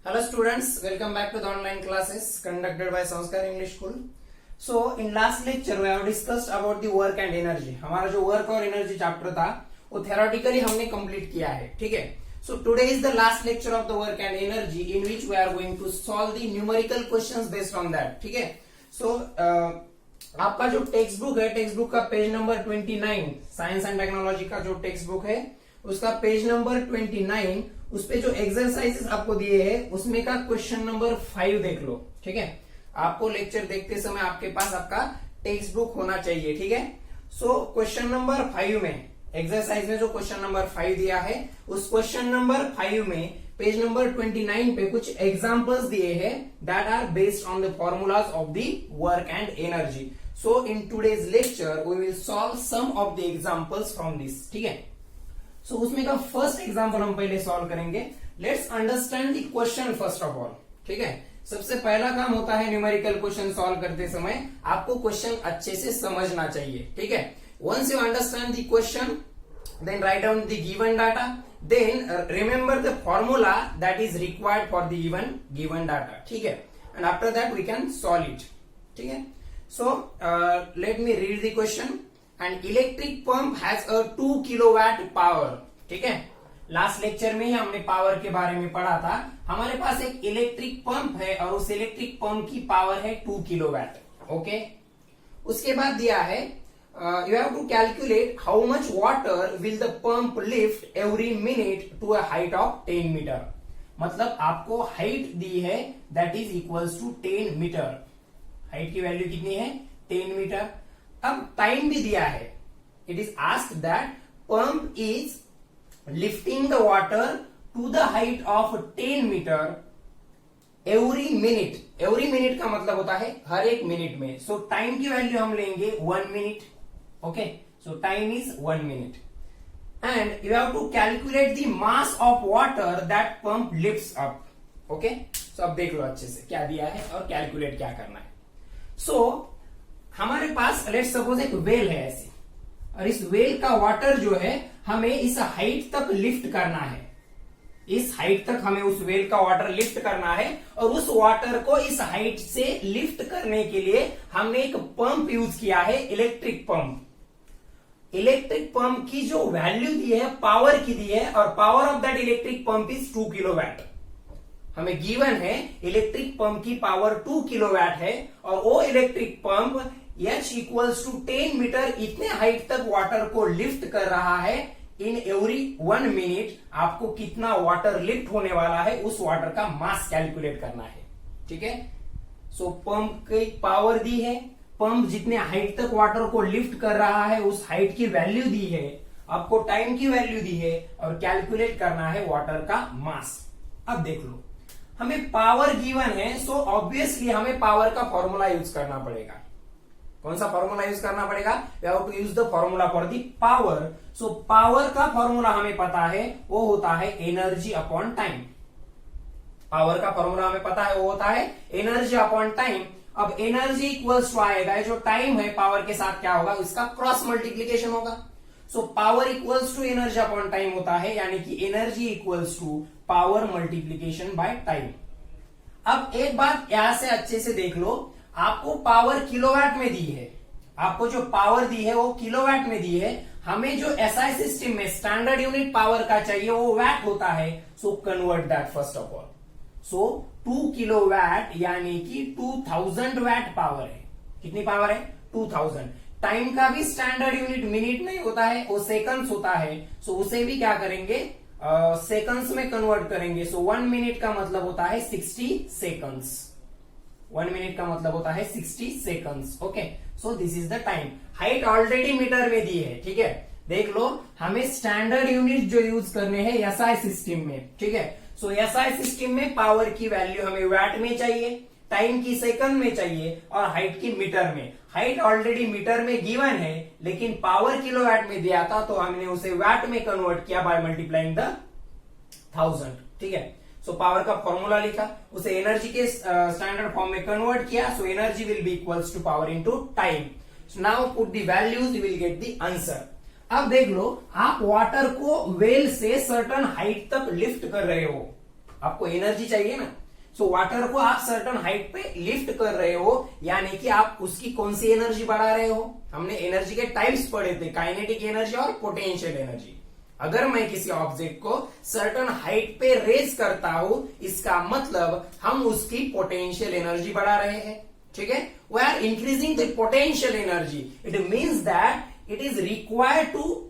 Hello students, welcome back to the online classes conducted by Sanskar English School. So in last lecture we have discussed about the work and energy. हमारा जो work और energy chapter था वो theoretically हमने complete किया है, ठीक है. So today is the last lecture of the work and energy in which we are going to solve the numerical questions based on that, ठीक है. So आपका जो टेक्स्ट बुक है, टेक्स्ट बुक का page number 29 science and technology का जो text book है उसका पेज नंबर 29 उस पे जो एक्सरसाइजेस आपको दिए हैं उसमें का क्वेश्चन नंबर 5 देख लो, ठीक है. आपको लेक्चर देखते समय आपके पास आपका टेक्स्ट बुक होना चाहिए, ठीक है. सो क्वेश्चन नंबर 5 में एक्सरसाइज में जो क्वेश्चन नंबर 5 दिया है उस क्वेश्चन नंबर 5 में पेज नंबर 29 पे कुछ एग्जांपल्स दिए हैं that are based on the formulas of the work and energy. So in today's lecture we will solve some of the examples from this, ठीक है. सो उसमें का फर्स्ट एग्जांपल हम पहले सॉल्व करेंगे. Let's understand the question first of all, ठीक है. सबसे पहला काम होता है न्यूमेरिकल क्वेश्चन सॉल्व करते समय आपको क्वेश्चन अच्छे से समझना चाहिए, ठीक है. Once you understand the question then write down the given data, then remember the formula that is required for the given data, ठीक है. And after that we can solve it, ठीक है. So let me read the question. An electric pump has a 2 kilowatt power, ठीक है. Last lecture में ही हमने power के बारे में पढ़ा था. हमारे पास एक इलेक्ट्रिक पंप है और उस इलेक्ट्रिक पंप की पावर है 2 किलोवाट, ओके. उसके बाद दिया है you have to calculate how much water will the pump lift every minute to a height of 10 meter. मतलब आपको हाइट दी है that is equals to 10 metre. Height की वैल्यू कितनी है? 10 मीटर. अब टाइम भी दिया है. It is asked that pump is lifting the water to the height of 10 meter every minute. every minute का मतलब होता है हर एक मिनट में. सो टाइम की वैल्यू हम लेंगे 1 minute. Okay, so time is 1 minute, and you have to calculate the mass of water that pump lifts up. Okay, so अब देख लो अच्छे से क्या दिया है और कैलकुलेट क्या करना है. So हमारे पास लेट्स सपोज एक वेल है ऐसी, और इस वेल का वाटर जो है हमें इस हाइट तक लिफ्ट करना है. इस हाइट तक हमें उस वेल का वाटर लिफ्ट करना है और उस वाटर को इस हाइट से लिफ्ट करने के लिए हमने एक पंप यूज किया है, इलेक्ट्रिक पंप. इलेक्ट्रिक पंप की जो वैल्यू दी है पावर की दी है और power of that electric pump is 2 kilowatt. हमें गिवन है इलेक्ट्रिक पंप की पावर 2 किलोवाट है और वो electric pump H equals to 10 metre इतने हाइट तक वाटर को लिफ्ट कर रहा है. इन एवरी 1 मिनट आपको कितना वाटर लिफ्ट होने वाला है उस वाटर का मास कैलकुलेट करना है, ठीक है. सो पंप की पावर दी है, पंप जितने हाइट तक वाटर को लिफ्ट कर रहा है उस हाइट की वैल्यू दी है, आपको टाइम की वैल्यू दी है और कैलकुलेट करना है वाटर का मास. अब देख लो हमें पावर गिवन है, सो ऑब्वियसली हमें पावर का फॉर्मूला यूज करना पड़ेगा. कौन सा फॉर्मूला यूज करना पड़ेगा? We have to use the formula for the power. So power का फॉर्मूला हमें पता है, वो होता है एनर्जी अपॉन टाइम. पावर का फॉर्मूला हमें पता है, वो होता है एनर्जी अपॉन टाइम. अब एनर्जी इक्वल्स टू आएगा, जो टाइम है पावर के साथ क्या होगा, इसका क्रॉस मल्टीप्लीकेशन होगा. So power equals to energy upon time होता है, यानी कि energy equals to power multiplication by time. अब एक बात यहां से अच्छे से देख लो, आपको पावर किलोवाट में दी है, आपको जो पावर दी है वो किलोवाट में दी है. हमें जो एसआई सिस्टम में स्टैंडर्ड यूनिट पावर का चाहिए वो वैट होता है. So convert that first of all. So 2 kilowatt यानी कि 2000 वैट पावर है. कितनी पावर है? 2000. टाइम का भी स्टैंडर्ड यूनिट मिनट नहीं होता है, वो सेकंड्स होता है. सो उसे भी क्या करेंगे, सेकंड्स में कन्वर्ट करेंगे. सो 1 मिनट का मतलब होता है 60 सेकंड्स. 1 मिनट का मतलब होता है 60 seconds. Okay, so this is the time. Height already metre में दी है, ठीक है. देख लो हमें स्टैंडर्ड यूनिट जो यूज करने हैं एसआई सिस्टम में, ठीक है. सो एसआई सिस्टम में पावर की वैल्यू हमें वैट में चाहिए, टाइम की सेकंड में चाहिए और हाइट की मीटर में. हाइट ऑलरेडी मीटर में गिवन है लेकिन पावर किलोवाट में दिया था तो हमने उसे वैट में कन्वर्ट किया बाय मल्टीप्लाइंग द 1000, ठीक है. सो पावर का फॉर्मूला लिखा, उसे एनर्जी के स्टैंडर्ड फॉर्म में कन्वर्ट किया. So energy will be equals to power into time. So now put the values, you will get the answer. अब देख लो आप वाटर को वेल से सर्टन हाइट तक लिफ्ट कर रहे हो, आपको एनर्जी चाहिए ना। सो वाटर को आप सर्टन हाइट पे लिफ्ट कर रहे हो, यानी कि आप उसकी कौन सी एनर्जी बढ़ा रहे हो। हमने एनर्जी के टाइप्स पढ़े थे, काइनेटिक एनर्जी और पोटेंशियल एनर्जी। अगर मैं किसी ऑब्जेक्ट को सर्टन हाइट पे रेज करता हूं, इसका मतलब हम उसकी पोटेंशियल एनर्जी बढ़ा रहे हैं, ठीक है। We are increasing the potential energy, it means that it is required to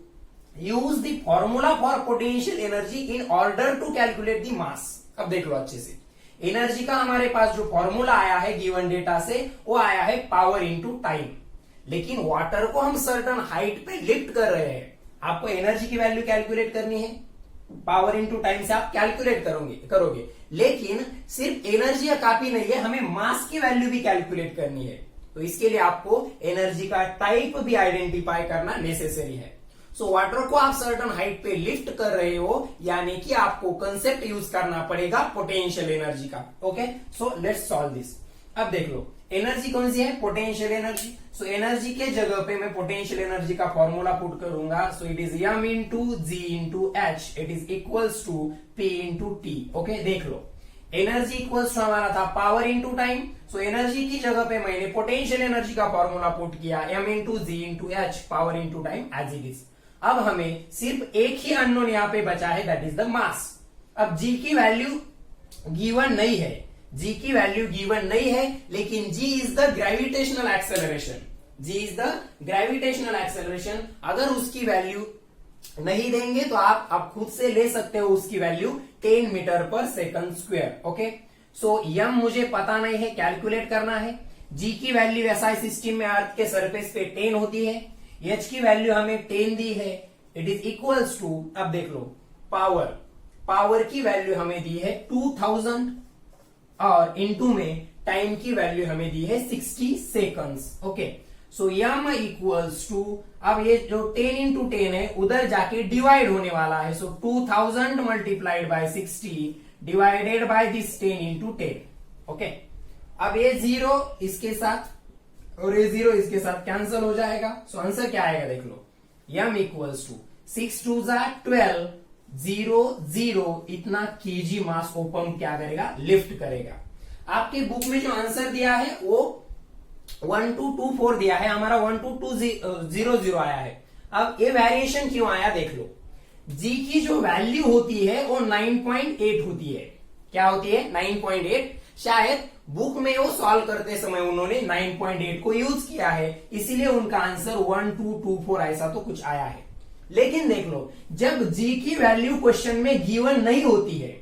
use the formula for potential energy in order to calculate the mass. अब देख लो अच्छे से, एनर्जी का हमारे पास जो फॉर्मूला आया है गिवन डेटा से, वो आया है पावर इंटू टाइम। लेकिन वाटर को हम सर्टन हाइट पे लिफ्ट कर रहे हैं, आपको एनर्जी की वैल्यू कैलकुलेट करनी है, पावर इंटू टाइम से आप कैलकुलेट करोगे। लेकिन सिर्फ एनर्जी या काफी नहीं है, हमें मास की वैल्यू भी कैलकुलेट करनी है। तो इसके लिए आपको एनर्जी का टाइप भी आइडेंटिफाई करना नेसेसरी है। सो वाटर को आप सर्टन हाइट पे लिफ्ट कर रहे हो, यानी कि आपको कंसेप्ट यूज करना पड़ेगा पोटेंशियल एनर्जी का। Okay, so let's solve this. अब देख लो एनर्जी कौन सी है, पोटेंशियल एनर्जी। सो एनर्जी के जगह पे मैं पोटेंशियल एनर्जी का फॉर्मूला पुट करूंगा। So it is m into g into h, it is equals to P into t. Okay, देख लो एनर्जी इक्वल्स टू हमारा था power into time. So energy की जगह पे मैंने पोटेंशियल एनर्जी का फॉर्मूला पुट किया, m into g into h, power into time as it is. अब हमें सिर्फ एक ही अननोन यहां पे बचा है, दैट इज द मास। अब जी की वैल्यू गिवन नहीं है, जी की वैल्यू गिवन नहीं है, लेकिन g is the gravitational acceleration, g is the gravitational acceleration. अगर उसकी वैल्यू नहीं देंगे तो आप खुद से ले सकते हो उसकी value 10 metre per second square. Okay, so यम मुझे पता नहीं है, कैलकुलेट करना है। जी की वैल्यू ऐसा सिस्टम में अर्थ के सरफेस पे 10 होती है, एच की वैल्यू हमें 10 दी है, इट इज इक्वल्स टू, अब देख लो पावर की वैल्यू हमें दी है 2000 और इनटू में टाइम की वैल्यू हमें दी है 60 seconds. Okay, so m equals to, अब ये जो 10 इंटू 10 है उधर जाके डिवाइड होने वाला है। सो 2000 multiplied by 60 divided by this 10 into 10। Okay, अब ये 0 इसके साथ और ये 0 इसके साथ कैंसिल हो जाएगा। सो आंसर क्या आएगा देख लो, यम इक्वल्स टू 6 2 12 0 0 इतना केजी मास को पंप क्या करेगा, लिफ्ट करेगा। आपके बुक में जो आंसर दिया है वो 1224 दिया है, हमारा 1220 आया है। अब ये वेरिएशन क्यों आया देख लो, जी की जो वैल्यू होती है वो 9.8 होती है। क्या होती है, 9.8। शायद बुक में वो सॉल्व करते समय उन्होंने 9.8 को यूज किया है, इसीलिए उनका आंसर 1224 ऐसा तो कुछ आया है। लेकिन देख लो, जब जी की वैल्यू क्वेश्चन में गिवन नहीं होती है,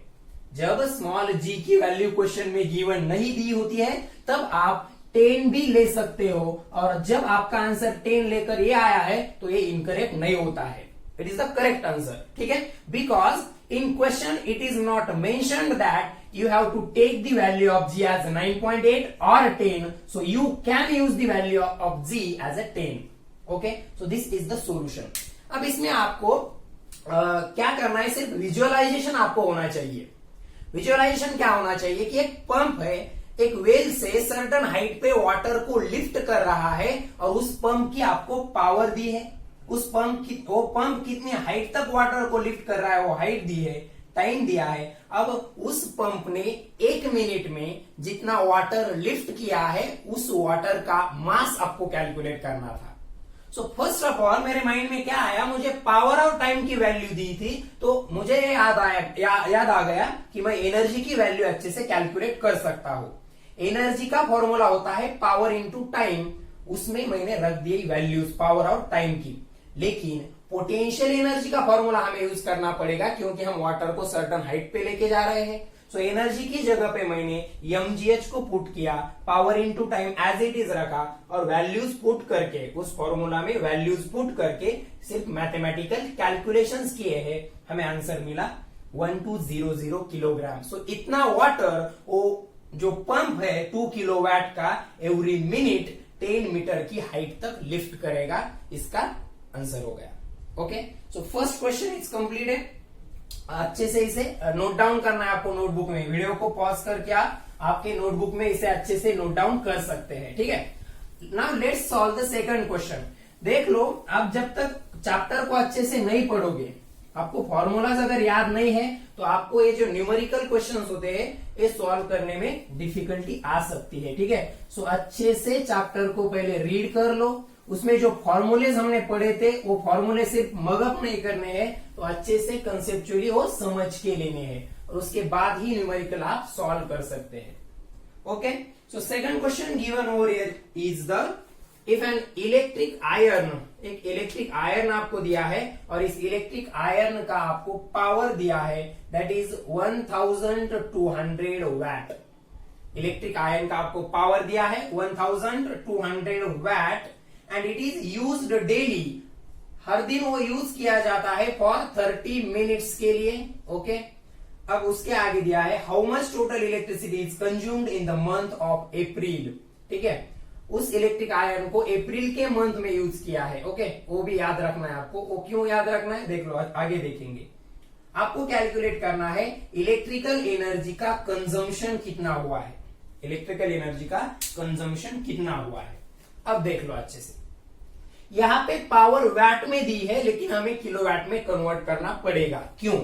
जब स्मॉल जी की वैल्यू क्वेश्चन में गिवन नहीं दी होती है, तब आप 10 भी ले सकते हो। और जब आपका आंसर 10 लेकर ये आया है तो ये इनकरेक्ट नहीं होता है, it is the correct answer, ठीक है। Because in question it is not mentioned that you have to take the value of g as 9.8 or 10, so you can use the value of g as a 10. okay, so this is the solution. अब इसमें आपको क्या करना है, सिर्फ visualisation आपको होना चाहिए। विजुअलाइजेशन क्या होना चाहिए कि एक पंप है, एक वेल से सर्टन हाइट पे वाटर को लिफ्ट कर रहा है और उस पंप की आपको पावर दी है, उस पंप की, वो पंप कितनी हाइट तक वाटर को लिफ्ट कर रहा है वो हाइट दी है, टाइम दिया है। अब उस पंप ने 1 मिनट में जितना वाटर लिफ्ट किया है उस वाटर का मास आपको कैलकुलेट करना था। सो फर्स्ट ऑफ ऑल मेरे माइंड में क्या आया, मुझे पावर और टाइम की वैल्यू दी थी तो मुझे याद आ गया कि मैं एनर्जी की वैल्यू अच्छे से कैलकुलेट कर सकता हूं। एनर्जी का फॉर्मूला होता है पावर इंटू टाइम, उसमें मैंने रख दी वैल्यूज पावर और टाइम की। लेकिन पोटेंशियल एनर्जी का फॉर्मूला हमें यूज करना पड़ेगा क्योंकि हम वाटर को सर्टन हाइट पे लेके जा रहे हैं। सो एनर्जी की जगह पे मैंने mgh को पुट किया, power into time as it is रखा और वैल्यूज पुट करके उस फॉर्मूला में वैल्यूज पुट करके सिर्फ मैथमेटिकल कैलकुलेशंस किए हैं, हमें आंसर मिला 1200 किलोग्राम। सो इतना वाटर वो जो पंप है 2 किलोवाट का एवरी मिनट 10 मीटर की हाइट तक लिफ्ट करेगा, इसका आंसर हो गया। Okay, so first question is completed. अच्छे से इसे नोट डाउन करना है आपको नोटबुक में, वीडियो को पॉज करके आप आपके नोटबुक में इसे अच्छे से नोट डाउन कर सकते हैं, ठीक है। Now let's solve the second question. देख लो, अब जब तक चैप्टर को अच्छे से नहीं पढ़ोगे, आपको फॉर्मूलाज अगर याद नहीं है तो आपको ये जो न्यूमेरिकल क्वेश्चंस होते हैं ये सॉल्व करने में डिफिकल्टी आ सकती है। ठीक है, सो अच्छे से चैप्टर को पहले रीड कर लो, उसमें जो फॉर्मूलेज हमने पढ़े थे वो फॉर्मूले सिर्फ मगअप नहीं करने हैं, तो अच्छे से कंसेप्चुअली वो समझ के लेने हैं और उसके बाद ही न्यूमेरिकल आप सॉल्व कर सकते हैं। Okay, so second question given over here is the if an electric iron, एक इलेक्ट्रिक आयर्न आपको दिया है और इस इलेक्ट्रिक आयर्न का आपको पावर दिया है that is 1200 watt. Electric iron का आपको पावर दिया है 1200 watt and it is used daily, हर दिन वो यूज किया जाता है फॉर 30 मिनट्स के लिए। ओके, अब उसके आगे दिया है how much total electricity is consumed in the month of April. ठीक है, उस इलेक्ट्रिक आयरन को अप्रैल के मंथ में यूज किया है। ओके, वो भी याद रखना है आपको। वो क्यों याद रखना है देख लो, आगे देखेंगे। आपको कैलकुलेट करना है इलेक्ट्रिकल एनर्जी का कंजम्पशन कितना हुआ है, इलेक्ट्रिकल एनर्जी का कंजम्पशन कितना हुआ है। अब देख लो अच्छे से, यहां पे पावर वैट में दी है लेकिन हमें किलोवाट में कन्वर्ट करना पड़ेगा। क्यों?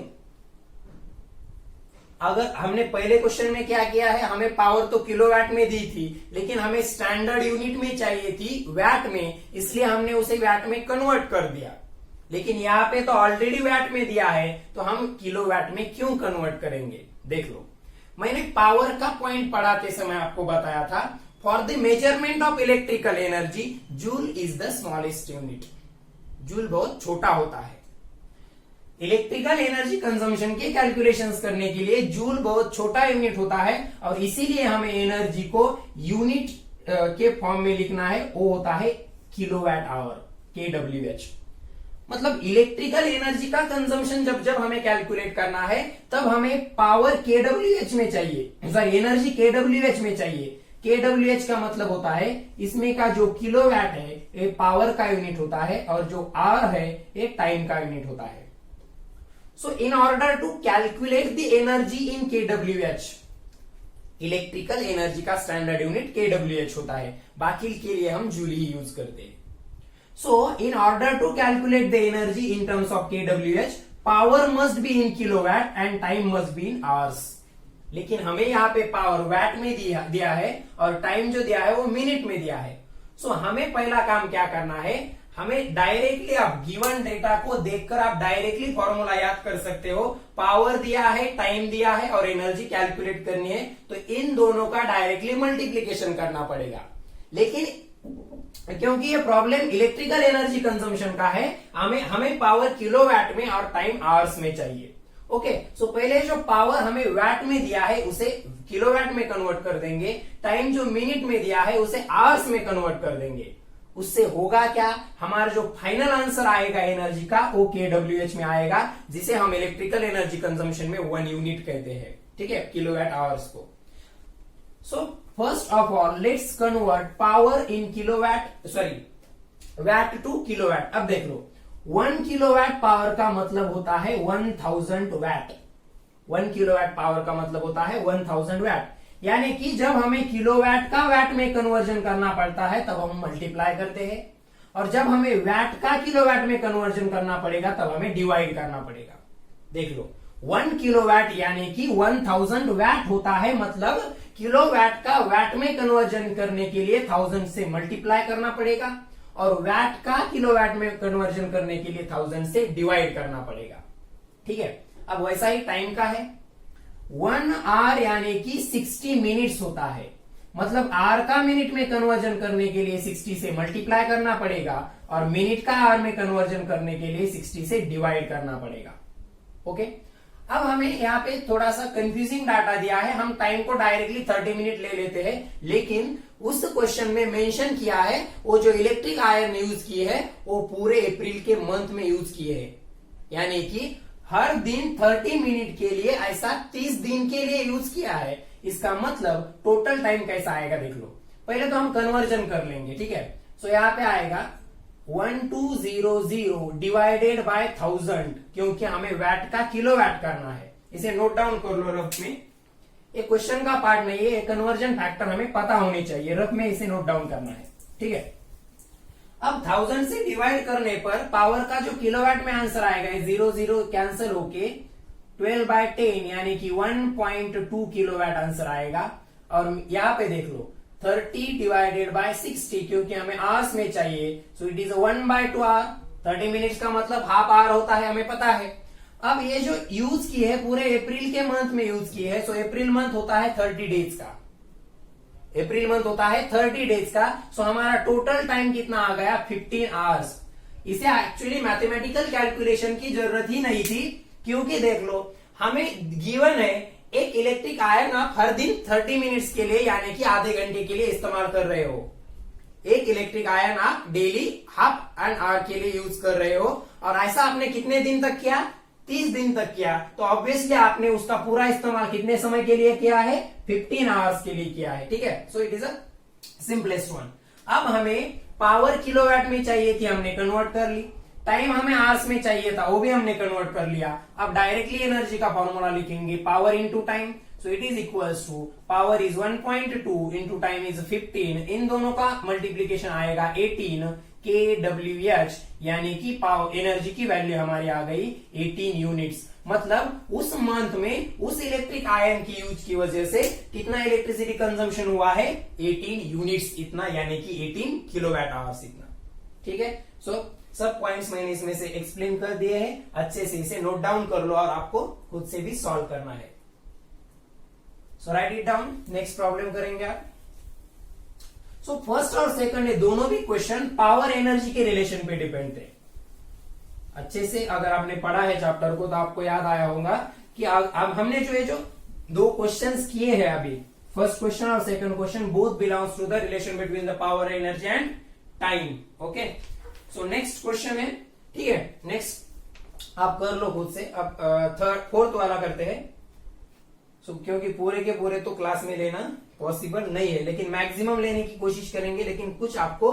अगर हमने पहले क्वेश्चन में क्या किया है, हमें पावर तो किलोवाट में दी थी लेकिन हमें स्टैंडर्ड यूनिट में चाहिए थी वैट में, इसलिए हमने उसे वैट में कन्वर्ट कर दिया। लेकिन यहाँ पे तो ऑलरेडी वैट में दिया है तो हम किलोवाट में क्यों कन्वर्ट करेंगे। देख लो, मैंने पावर का पॉइंट पढ़ाते समय आपको बताया था for the measurement of electrical energy joule is the smallest unit. Joule बहुत छोटा होता है। इलेक्ट्रिकल एनर्जी कंजम्पशन के कैलकुलेशंस करने के लिए जूल बहुत छोटा यूनिट होता है और इसीलिए हमें एनर्जी को यूनिट के फॉर्म में लिखना है, वो होता है किलोवाट आवर, KWH। मतलब इलेक्ट्रिकल एनर्जी का कंजम्पशन जब हमें कैलकुलेट करना है तब हमें पावर KWH में चाहिए, सॉरी एनर्जी KWH में चाहिए। KWH का मतलब होता है इसमें का जो किलोवाट है ये पावर का यूनिट होता है और जो आवर है ये टाइम का यूनिट होता है। So in order to calculate the energy in KWH, electrical energy का स्टैंडर्ड यूनिट KWH होता है, बाकी के लिए हम जूल ही यूज करते हैं। So in order to calculate the energy in terms of KWH, power must be in kilowatt and time must be in hours। लेकिन हमें यहाँ पे पावर वैट में दिया है और टाइम जो दिया है वो मिनट में दिया है। सो हमें पहला काम क्या करना है, हमें डायरेक्टली आप गिवन डेटा को देखकर आप डायरेक्टली फॉर्मूला याद कर सकते हो। पावर दिया है, टाइम दिया है और एनर्जी कैलकुलेट करनी है तो इन दोनों का डायरेक्टली मल्टीप्लीकेशन करना पड़ेगा। लेकिन क्योंकि ये प्रॉब्लम इलेक्ट्रिकल एनर्जी कंजम्पशन का है, हमें पावर किलोवाट में और टाइम आवर्स में चाहिए। ओके, सो पहले जो पावर हमें वैट में दिया है उसे किलोवाट में कन्वर्ट कर देंगे, टाइम जो मिनट में दिया है उसे आवर्स में कन्वर्ट कर देंगे। उससे होगा क्या, हमारा जो फाइनल आंसर आएगा एनर्जी का वो KWH में आएगा, जिसे हम इलेक्ट्रिकल एनर्जी कंजम्पशन में 1 यूनिट कहते हैं। ठीक है, किलोवाट आवर्स को। So first of all let's convert power in kilowatt, sorry watt to kilowatt. अब देख लो, 1 किलोवाट पावर का मतलब होता है 1000 वैट। 1 किलोवाट पावर का मतलब होता है 1000 वैट, यानी कि जब हमें किलोवाट का वैट में कन्वर्जन करना पड़ता है तब हम मल्टीप्लाई करते हैं और जब हमें वैट का किलोवाट में कन्वर्जन करना पड़ेगा तब हमें डिवाइड करना पड़ेगा। देख लो, 1 किलोवाट यानी कि 1000 वैट होता है, मतलब किलोवाट का वैट में कन्वर्जन करने के लिए 1000 से मल्टीप्लाई करना पड़ेगा और वैट का किलोवाट में कन्वर्जन करने के लिए 1000 से डिवाइड करना पड़ेगा। ठीक है, अब वैसा ही टाइम का है, 1 आवर यानी कि 60 मिनट्स होता है, मतलब आवर का मिनट में कन्वर्जन करने के लिए 60 से मल्टीप्लाई करना पड़ेगा और मिनट का आवर में कन्वर्जन करने के लिए 60 से डिवाइड करना पड़ेगा। ओके, अब हमें यहाँ पे थोड़ा सा कंफ्यूजिंग डाटा दिया है, हम टाइम को डायरेक्टली 30 मिनट ले लेते हैं, लेकिन उस क्वेश्चन में मेंशन किया है वो जो इलेक्ट्रिक आयरन यूज की है वो पूरे अप्रैल के मंथ में यूज किए हैं, यानी कि हर दिन 30 मिनट के लिए ऐसा 30 दिन के लिए यूज किया है। इसका मतलब टोटल टाइम कैसा आएगा देख लो। पहले तो हम कन्वर्जन कर लेंगे। ठीक है, सो यहाँ पे आएगा 1200 डिवाइडेड बाय 1000, क्योंकि हमें वैट का किलोवाट करना है। इसे नोट डाउन कर लो रफ में, ये क्वेश्चन का पार्ट नहीं है, कन्वर्जन फैक्टर हमें पता होनी चाहिए, रफ में इसे नोट डाउन करना है। ठीक है, अब 1000 से डिवाइड करने पर पावर का जो किलोवाट में आंसर आएगा 0 0 कैंसिल होके 12/10 यानी कि 1.2 किलोवाट आंसर आएगा। और यहाँ पे देख लो 30 डिवाइडेड बाय 60 क्योंकि हमें आवर्स में चाहिए, so it is 1/2 hour. 30 minutes का मतलब हाफ आवर होता है, हमें पता है। अब ये जो यूज की है पूरे अप्रैल के मंथ में यूज की है, सो अप्रैल मंथ होता है 30 डेज का, अप्रैल मंथ होता है 30 डेज का। सो हमारा टोटल टाइम कितना आ गया 15 आवर्स। इसे एक्चुअली मैथमेटिकल कैलकुलेशन की जरूरत ही नहीं थी, क्योंकि देख लो हमें गिवन है एक इलेक्ट्रिक आयन आप हर दिन 30 मिनट्स के लिए यानी कि आधे घंटे के लिए इस्तेमाल कर रहे हो। एक इलेक्ट्रिक आयन आप डेली हाफ एन आवर के लिए यूज कर रहे हो, और ऐसा आपने कितने दिन तक किया 30 दिन तक किया, तो ऑब्वियसली आपने उसका पूरा इस्तेमाल कितने समय के लिए किया है 15 आवर्स के लिए किया है। ठीक है, सो it is a simplest one. अब हमें पावर किलोवाट में चाहिए थी, हमने कन्वर्ट कर ली। टाइम हमें आवर्स में चाहिए था, वो भी हमने कन्वर्ट कर लिया। अब डायरेक्टली एनर्जी का फॉर्मूला लिखेंगे power into time, so it is equals to power is 1.2 into time is 15। इन दोनों का मल्टीप्लीकेशन आएगा 18 kWh, यानी कि पावर एनर्जी की वैल्यू हमारी आ गई 18 यूनिट्स। मतलब उस मंथ में उस इलेक्ट्रिक आयन की यूज की वजह से कितना इलेक्ट्रिसिटी कंजम्पशन हुआ है 18 यूनिट्स इतना, यानी कि 18 किलोवाट आवर्स इतना। ठीक है, सो सब पॉइंट्स मैंने इसमें से एक्सप्लेन कर दिए हैं, अच्छे से इसे नोट डाउन कर लो और आपको खुद से भी सॉल्व करना है। So write it down, next problem करेंगे आप। सो फर्स्ट और सेकंड ये दोनों भी क्वेश्चन पावर एनर्जी के रिलेशन पे डिपेंड थे। अच्छे से अगर आपने पढ़ा है चैप्टर को तो आपको याद आया होगा कि अब हमने जो दो क्वेश्चंस किए हैं अभी, फर्स्ट क्वेश्चन और second question both belongs to the relation between the power energy and time. Okay, so next question है, ठीक है, नेक्स्ट आप कर लो खुद से। अब फोर्थ वाला करते हैं। सो क्योंकि पूरे के पूरे तो क्लास में लेना पॉसिबल नहीं है, लेकिन मैक्सिमम लेने की कोशिश करेंगे, लेकिन कुछ आपको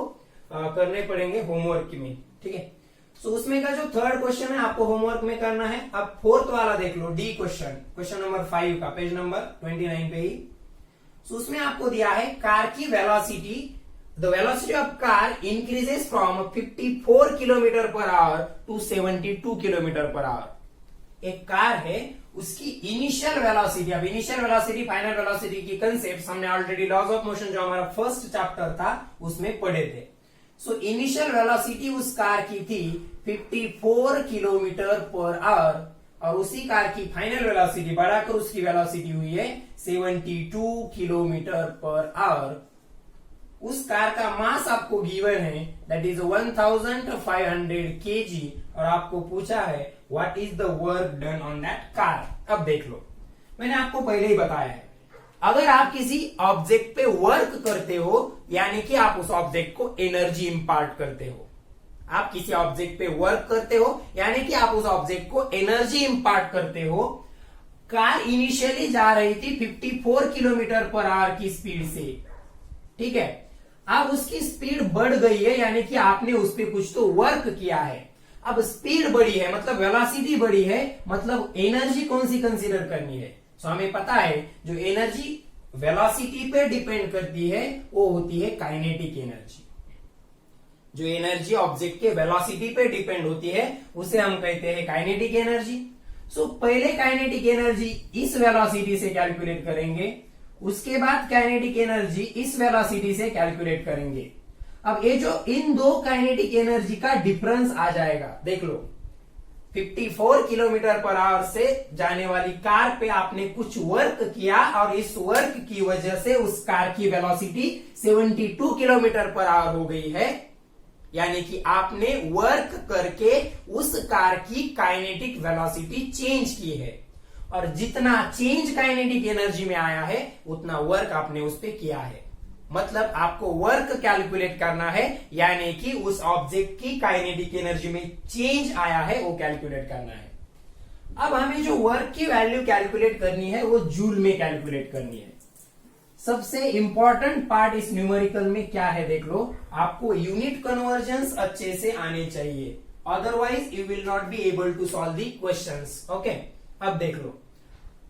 करने पड़ेंगे होमवर्क में। ठीक है, सो उसमें का जो थर्ड क्वेश्चन है आपको होमवर्क में करना है। अब फोर्थ वाला देख लो, डी क्वेश्चन, क्वेश्चन नंबर 5 का, पेज नंबर 29 पे ही। सो उसमें आपको दिया है कार की velocity, the velocity of car increases from 54 kilometre per hour to 72 kilometre per hour. एक कार है, उसकी इनिशियल वेलोसिटी, अब इनिशियल वेलोसिटी फाइनल वेलोसिटी की कंसेप्ट हमने ऑलरेडी लॉज ऑफ मोशन जो हमारा फर्स्ट चैप्टर था उसमें पढ़े थे। सो इनिशियल वेलोसिटी उस कार की थी 54 किलोमीटर पर आवर, और उसी कार की फाइनल वेलोसिटी बढ़ाकर उसकी वेलोसिटी हुई है 72 किलोमीटर पर आवर। उस कार का मास आपको गिवन है, दैट इज 1500 kg, और आपको पूछा है what is the work done on that car. अब देख लो, मैंने आपको पहले ही बताया है, अगर आप किसी ऑब्जेक्ट पे वर्क करते हो यानी कि आप उस ऑब्जेक्ट को एनर्जी इंपार्ट करते हो। आप किसी ऑब्जेक्ट पे वर्क करते हो यानी कि आप उस ऑब्जेक्ट को एनर्जी इंपार्ट करते हो। कार इनिशियली जा रही थी 54 किलोमीटर पर आवर की स्पीड से, ठीक है। अब उसकी स्पीड बढ़ गई है यानी कि आपने उस पर कुछ तो वर्क किया है। अब स्पीड बढ़ी है मतलब वेलोसिटी बढ़ी है, मतलब एनर्जी कौन सी कंसीडर करनी है। सो हमें पता है जो एनर्जी वेलोसिटी पे डिपेंड करती है वो होती है काइनेटिक एनर्जी। जो एनर्जी ऑब्जेक्ट के वेलोसिटी पे डिपेंड होती है उसे हम कहते हैं काइनेटिक एनर्जी। सो पहले काइनेटिक एनर्जी इस वेलोसिटी से कैलकुलेट करेंगे, उसके बाद काइनेटिक एनर्जी इस वेलोसिटी से कैलकुलेट करेंगे। अब ये जो इन दो काइनेटिक एनर्जी का डिफरेंस आ जाएगा, देख लो 54 किलोमीटर पर आवर से जाने वाली कार पे आपने कुछ वर्क किया और इस वर्क की वजह से उस कार की वेलोसिटी 72 किलोमीटर पर आवर हो गई है, यानी कि आपने वर्क करके उस कार की काइनेटिक वेलोसिटी चेंज की है, और जितना चेंज काइनेटिक एनर्जी में आया है उतना वर्क आपने उस पर किया है। मतलब आपको वर्क कैलकुलेट करना है यानी कि उस ऑब्जेक्ट की काइनेटिक एनर्जी में चेंज आया है वो कैलकुलेट करना है। अब हमें जो वर्क की वैल्यू कैलकुलेट करनी है वो जूल में कैलकुलेट करनी है। सबसे इंपॉर्टेंट पार्ट इस न्यूमेरिकल में क्या है देख लो, आपको यूनिट कन्वर्जन्स अच्छे से आने चाहिए, otherwise you will not be able to solve the questions. Okay, अब देख लो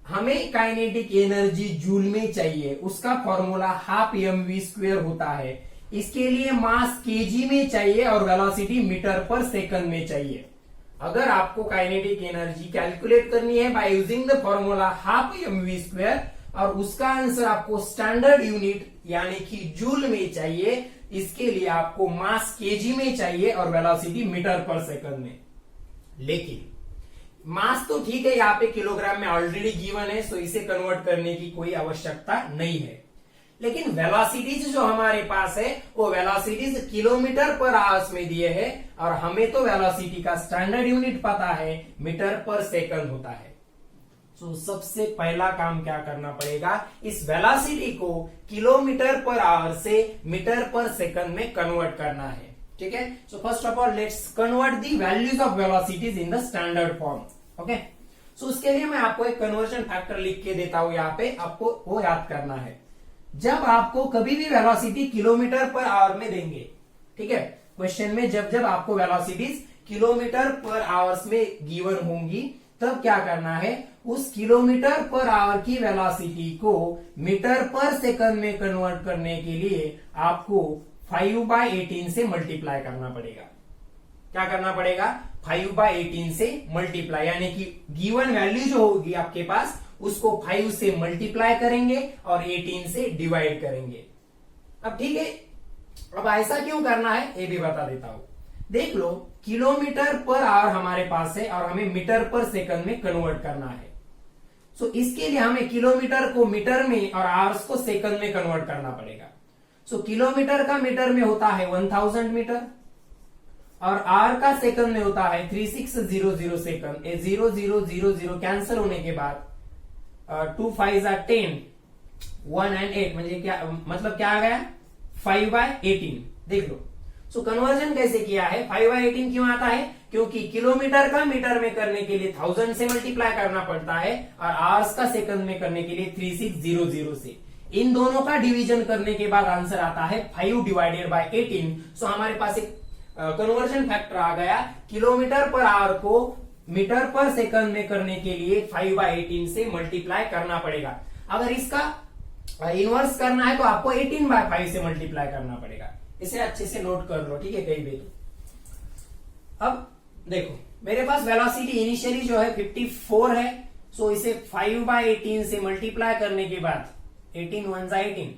हमें काइनेटिक एनर्जी जूल में चाहिए, उसका फॉर्मूला हाफ mv स्क्वायर होता है। इसके लिए मास केजी में चाहिए और वेलोसिटी मीटर पर सेकंड में चाहिए। अगर आपको काइनेटिक एनर्जी कैलकुलेट करनी है by using the formula half mv square और उसका आंसर आपको स्टैंडर्ड यूनिट यानी कि जूल में चाहिए, इसके लिए आपको मास केजी में चाहिए और वेलोसिटी मीटर पर सेकंड में। लेकिन मास तो ठीक है, यहाँ पे किलोग्राम में ऑलरेडी गिवन है, सो इसे कन्वर्ट करने की कोई आवश्यकता नहीं है। लेकिन वेलोसिटीज जो हमारे पास है वो वेलोसिटीज किलोमीटर पर आवर्स में दिए है और हमें तो वेलोसिटी का स्टैंडर्ड यूनिट पता है, मीटर पर सेकंड होता है। तो सबसे पहला काम क्या करना पड़ेगा, इस वेलोसिटी को किलोमीटर पर आवर से मीटर पर सेकंड में कन्वर्ट करना है। ठीक है, so first of all let's convert the values of velocities in the standard form. Okay, so उसके लिए मैं आपको एक कन्वर्जन फैक्टर लिख के देता हूं, यहाँ पे आपको वो याद करना है। जब आपको कभी भी वेलोसिटी किलोमीटर पर आवर में देंगे, ठीक है, क्वेश्चन में जब आपको वेलोसिटीज किलोमीटर पर आवर्स में गिवन होंगी, तब क्या करना है, उस किलोमीटर पर आवर की वेलोसिटी को मीटर पर सेकंड में कन्वर्ट करने के लिए आपको 5/18 से मल्टीप्लाई करना पड़ेगा। क्या करना पड़ेगा, 5/18 से मल्टीप्लाई, यानी कि गिवन वैल्यू जो होगी आपके पास उसको 5 से मल्टीप्लाई करेंगे और 18 से डिवाइड करेंगे। अब ठीक है, अब ऐसा क्यों करना है ये भी बता देता हूं। देख लो, किलोमीटर पर आवर हमारे पास है और हमें मीटर पर सेकंड में कन्वर्ट करना है। सो इसके लिए हमें किलोमीटर को मीटर में और आवर्स को सेकंड में कन्वर्ट करना पड़ेगा। सो किलोमीटर का मीटर में होता है 1000 मीटर और आर का सेकंड में होता है 3600 सेकंड। 0000 कैंसिल होने के बाद 2 5 10, 1 and 8 मतलब क्या आ गया, 5/18। देख लो, सो कन्वर्जन कैसे किया है, 5/18 क्यों आता है, क्योंकि किलोमीटर का मीटर में करने के लिए 1000 से मल्टीप्लाई करना पड़ता है और आवर्स का सेकंड में करने के लिए 3600 से। इन दोनों का डिवीजन करने के बाद आंसर आता है 5/18। सो हमारे पास एक कन्वर्जन फैक्टर आ गया, किलोमीटर पर आवर को मीटर पर सेकंड में करने के लिए 5/18 से मल्टीप्लाई करना पड़ेगा। अगर इसका इनवर्स करना है तो आपको 18/5 से मल्टीप्लाई करना पड़ेगा। इसे अच्छे से नोट कर लो, ठीक है, कहीं भी। अब देखो, मेरे पास वेलोसिटी इनिशियली जो है 54 है, सो इसे 5/18 से मल्टीप्लाई करने के बाद 18 1 जा 18,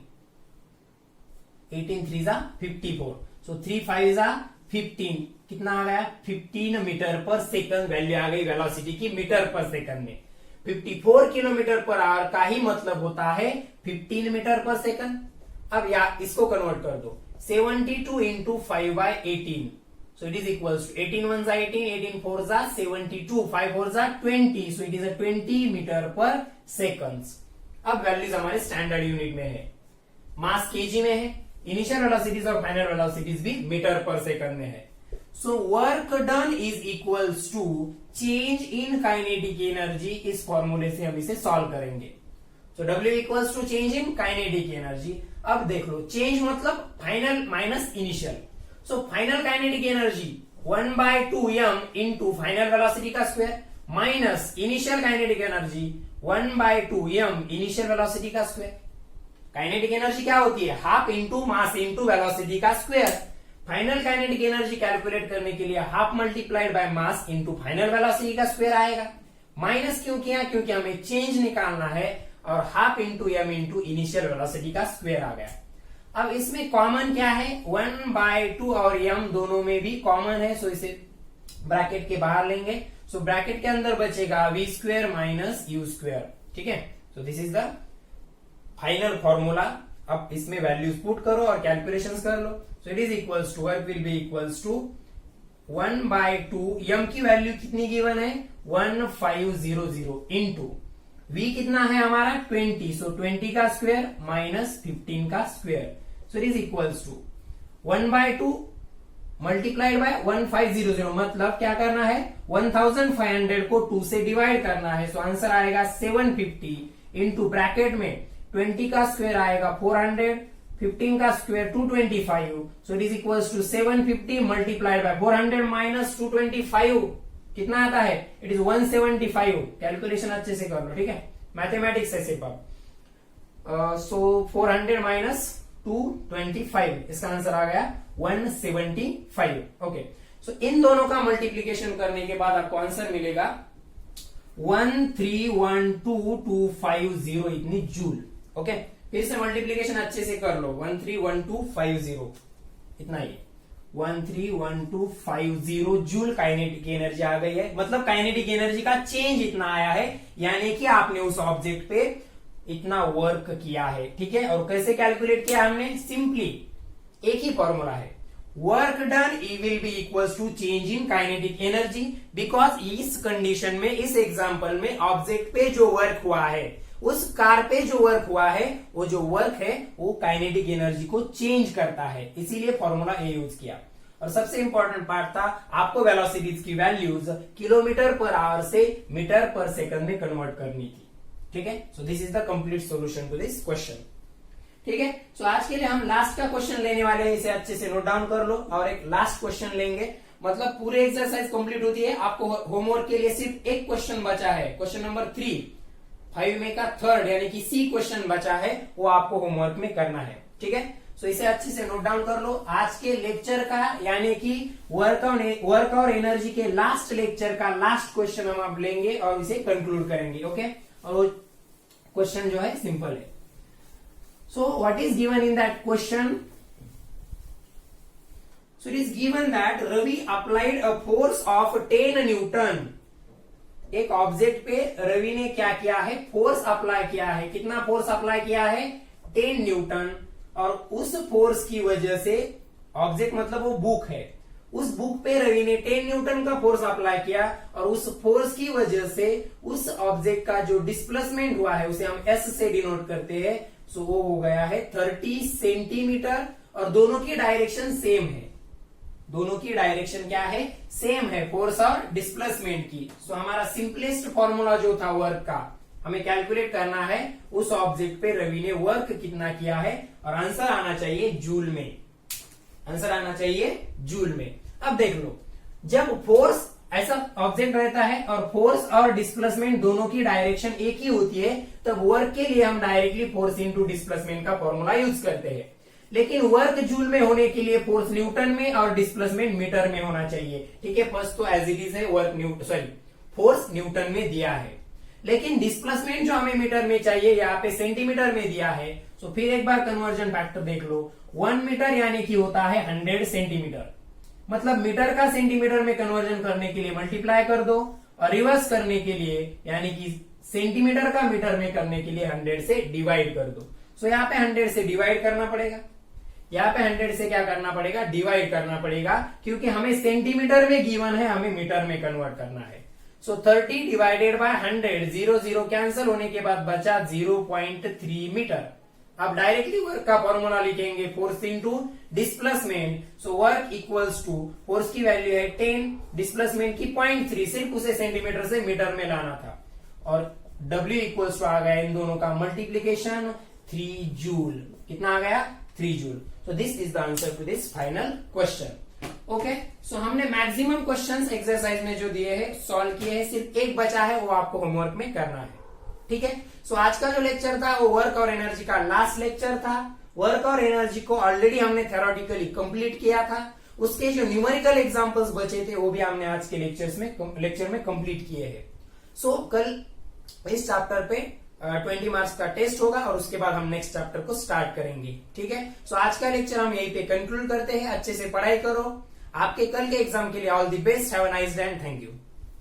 18 3 जा 54, सो 3 5 जा 15, कितना आ गया, 15 मीटर पर सेकंड वैल्यू आ गई वेलोसिटी की मीटर पर सेकंड में। 54 किलोमीटर पर आवर का ही मतलब होता है 15 मीटर पर सेकंड। अब इसको कन्वर्ट कर दो, 72 into 5/18, so it is equals to 18 1 जा 18, 18 4 जा 72, 5 4 जा 20, so it is a 20 metre per seconds. अब वैल्यूज हमारे स्टैंडर्ड यूनिट में है, मास केजी में है, इनिशियल वेलोसिटीज और फाइनल वेलोसिटीज भी मीटर पर सेकंड में है। So work done is equals to change in kinetic energy. इस फॉर्मूले से हम इसे सॉल्व करेंगे। So W equals to change in kinetic energy. अब देख लो, चेंज मतलब final minus initial. So final kinetic energy 1/2m into final velocity का square minus initial kinetic energy 1/2m initial velocity का स्क्वायर। काइनेटिक एनर्जी क्या होती है, half into mass into velocity का square. Final kinetic energy calculate करने के लिए half multiplied by mass into final velocity का स्क्वायर आएगा। माइनस क्यों किया, क्योंकि हमें चेंज निकालना है और half into m into initial velocity का स्क्वायर आ गया। अब इसमें कॉमन क्या है, 1/2 और m दोनों में भी कॉमन है, सो इसे ब्रैकेट के बाहर लेंगे। सो ब्रैकेट के अंदर बचेगा v square minus u square. ठीक है, so this is the final formula. अब इसमें वैल्यूज पुट करो और कैलकुलेशंस कर लो। So it is equals to, work will be equals to 1/2, m की वैल्यू कितनी गिवन है 1500 इंटू v कितना है हमारा 20, सो 20 का स्क्वायर माइनस 15 का square. So it is equals to 1/2 multiplied by 1500, मतलब क्या करना है 1500 को 2 से डिवाइड करना है। सो आंसर आएगा 750 इंटू ब्रैकेट में 20 का स्क्वायर आएगा 400, 15 का square 225, so it is equals to 750 multiplied by 400 minus 225 कितना आता है, इट इज 175। कैलकुलेशन अच्छे से कर लो, ठीक है, मैथमेटिक्स है सिर्फ। सो 400 माइनस 225, इसका आंसर आ गया 175। ओके, सो इन दोनों का मल्टीप्लीकेशन करने के बाद आपको आंसर मिलेगा 1312,250 इतनी जूल। ओके, फिर से मल्टीप्लीकेशन अच्छे से कर लो, 131250 इतना ही 131250 जूल काइनेटिक एनर्जी आ गई है। मतलब काइनेटिक एनर्जी का चेंज इतना आया है, यानी कि आपने उस ऑब्जेक्ट पे इतना वर्क किया है। ठीक है, और कैसे कैलकुलेट किया हमने? सिंपली एक ही फॉर्मूला है, वर्क डन ई will be equals to change in kinetic energy. Because इस कंडीशन में, इस एग्जांपल में ऑब्जेक्ट पे जो वर्क हुआ है, उस कार पे जो वर्क हुआ है, वो जो वर्क है वो काइनेटिक एनर्जी को चेंज करता है, इसीलिए फॉर्मूला ए यूज किया। और सबसे इंपॉर्टेंट पार्ट था, आपको वेलोसिटीज की वैल्यूज किलोमीटर पर आवर से मीटर पर सेकंड में कन्वर्ट करनी थी। ठीक है, so this is the complete solution to this question. ठीक है, सो आज के लिए हम लास्ट का क्वेश्चन लेने वाले हैं, इसे अच्छे से नोट डाउन कर लो और एक लास्ट क्वेश्चन लेंगे। मतलब पूरे एक्सरसाइज कंप्लीट होती है, आपको होमवर्क के लिए सिर्फ एक क्वेश्चन बचा है, क्वेश्चन नंबर 3, 5 में का थर्ड यानी कि सी क्वेश्चन बचा है, वो आपको होमवर्क में करना है। ठीक है, सो इसे अच्छे से नोट डाउन कर लो। आज के लेक्चर का यानी कि वर्क और एनर्जी के लास्ट लेक्चर का लास्ट क्वेश्चन हम आप लेंगे और इसे कंक्लूड करेंगे। ओके, और क्वेश्चन जो है सिंपल है। So what is given in that question? So it is given that Ravi applied a force of 10 newton. एक ऑब्जेक्ट पे रवि ने क्या किया है? फोर्स अप्लाई किया है। कितना फोर्स अप्लाई किया है? 10 न्यूटन। और उस फोर्स की वजह से, ऑब्जेक्ट मतलब वो बुक है, उस बुक पे रवि ने 10 न्यूटन का फोर्स अप्लाई किया और उस फोर्स की वजह से उस ऑब्जेक्ट का जो डिस्प्लेसमेंट हुआ है उसे हम एस से डिनोट करते हैं। सो वो हो गया है 30 सेंटीमीटर और दोनों की डायरेक्शन सेम है। दोनों की डायरेक्शन क्या है? सेम है, फोर्स और डिस्प्लेसमेंट की। सो हमारा सिंपलेस्ट फॉर्मूला जो था वर्क का, हमें कैलकुलेट करना है उस ऑब्जेक्ट पे रवि ने वर्क कितना किया है और आंसर आना चाहिए जूल में। आंसर आना चाहिए जूल में। अब देख लो, जब फोर्स ऐसा ऑब्जेक्ट रहता है और फोर्स और डिस्प्लेसमेंट दोनों की डायरेक्शन एक ही होती है, तब वर्क के लिए हम डायरेक्टली फोर्स इंटू डिस्प्लेसमेंट का फॉर्मूला यूज करते हैं। लेकिन वर्क जूल में होने के लिए फोर्स न्यूटन में और डिस्प्लेसमेंट मीटर में होना चाहिए। ठीक है, फर्स्ट तो एज इट इज है, फोर्स न्यूटन में दिया है, लेकिन डिस्प्लेसमेंट जो हमें मीटर में चाहिए यहाँ पे सेंटीमीटर में दिया है। तो फिर एक बार कन्वर्जन फैक्टर देख लो, 1 मीटर यानी कि होता है 100 सेंटीमीटर। मतलब मीटर का सेंटीमीटर में कन्वर्जन करने के लिए मल्टीप्लाई कर दो और रिवर्स करने के लिए यानी कि सेंटीमीटर का मीटर में करने के लिए 100 से डिवाइड कर दो। सो यहाँ पे 100 से डिवाइड करना पड़ेगा, यहाँ पे 100 से क्या करना पड़ेगा? डिवाइड करना पड़ेगा, क्योंकि हमें सेंटीमीटर में गिवन है, हमें मीटर में कन्वर्ट करना है। सो 30 डिवाइडेड बाय 100, 0 0 कैंसिल होने के बाद बचा 0.3 मीटर। अब डायरेक्टली वर्क का फॉर्मूला लिखेंगे, force into displacement. So work equals to, force की वैल्यू है 10, डिस्प्लेसमेंट की 0.3, सिर्फ उसे सेंटीमीटर से मीटर में लाना था। और W इक्वल्स टू आ गया इन दोनों का मल्टीप्लीकेशन, 3 जूल। कितना आ गया? 3 joule. So this is the answer to this final question. Okay, so हमने मैक्सिमम क्वेश्चंस एक्सरसाइज में जो दिए हैं सॉल्व किए हैं, सिर्फ एक बचा है, वो आपको होमवर्क में करना है। ठीक है, सो आज का जो लेक्चर था वो वर्क और एनर्जी का लास्ट लेक्चर था। वर्क और एनर्जी को ऑलरेडी हमने थ्योरेटिकली कंप्लीट किया था, उसके जो न्यूमेरिकल एग्जांपल्स बचे थे वो भी हमने आज के लेक्चर में कंप्लीट किए हैं। सो कल इस चैप्टर पे 20 मार्क्स का टेस्ट होगा और उसके बाद हम नेक्स्ट चैप्टर को स्टार्ट करेंगे। ठीक है, सो आज का लेक्चर हम यहीं पे कंक्लूड करते हैं। अच्छे से पढ़ाई करो, आपके कल के एग्जाम के लिए all the best. Have a nice day and thank you.